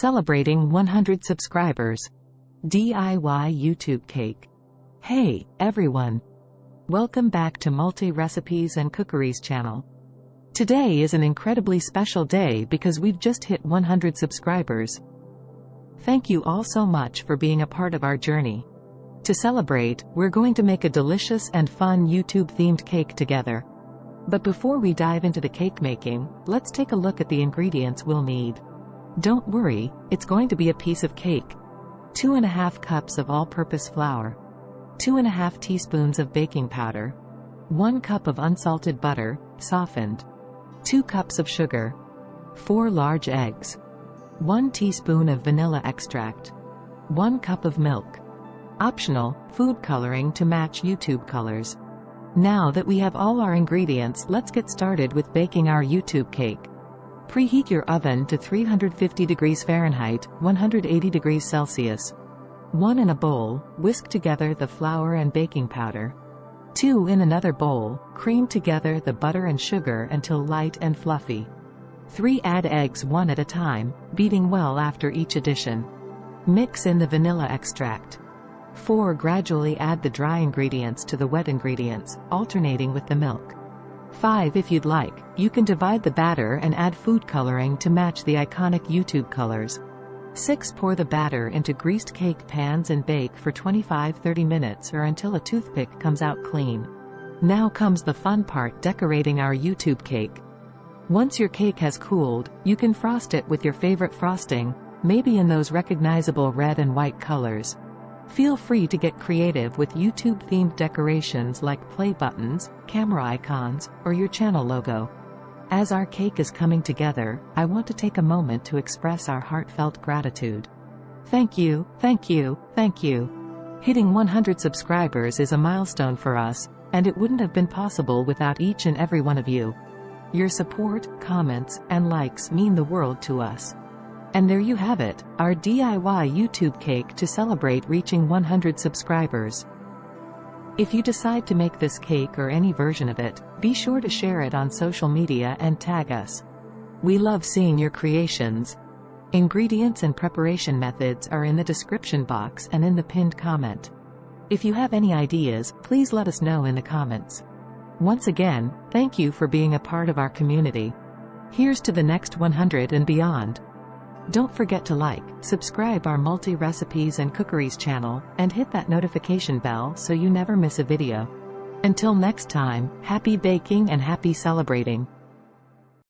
Celebrating 100 subscribers. DIY YouTube cake. Hey, everyone! Welcome back to Multi-Recipes and Cookeries channel. Today is an incredibly special day because we've just hit 100 subscribers. Thank you all so much for being a part of our journey. To celebrate, we're going to make a delicious and fun YouTube-themed cake together. But before we dive into the cake making, let's take a look at the ingredients we'll need. Don't worry, it's going to be a piece of cake. 2½ cups of all-purpose flour. 2½ teaspoons of baking powder. 1 cup of unsalted butter, softened. 2 cups of sugar. 4 large eggs. 1 teaspoon of vanilla extract. 1 cup of milk. Optional, food coloring to match YouTube colors. Now that we have all our ingredients, let's get started with baking our YouTube cake. Preheat your oven to 350 degrees Fahrenheit, 180 degrees Celsius. 1 in a bowl, whisk together the flour and baking powder. 2 in another bowl, cream together the butter and sugar until light and fluffy. 3 add eggs one at a time, beating well after each addition. Mix in the vanilla extract. 4 gradually add the dry ingredients to the wet ingredients, alternating with the milk. 5 if you'd like, you can divide the batter and add food coloring to match the iconic YouTube colors. 6 pour the batter into greased cake pans and bake for 25-30 minutes or until a toothpick comes out clean. Now comes the fun part, decorating our YouTube cake. Once your cake has cooled, you can frost it with your favorite frosting, maybe in those recognizable red and white colors. Feel free to get creative with YouTube-themed decorations like play buttons, camera icons, or your channel logo. As our cake is coming together, I want to take a moment to express our heartfelt gratitude. Thank you, thank you, thank you. Hitting 100 subscribers is a milestone for us, and it wouldn't have been possible without each and every one of you. Your support, comments, and likes mean the world to us. And there you have it, our DIY YouTube cake to celebrate reaching 100 subscribers. If you decide to make this cake or any version of it, be sure to share it on social media and tag us. We love seeing your creations. Ingredients and preparation methods are in the description box and in the pinned comment. If you have any ideas, please let us know in the comments. Once again, thank you for being a part of our community. Here's to the next 100 and beyond. Don't forget to like, subscribe our Multi-Recipes and Cookeries channel, and hit that notification bell so you never miss a video. Until next time, happy baking and happy celebrating.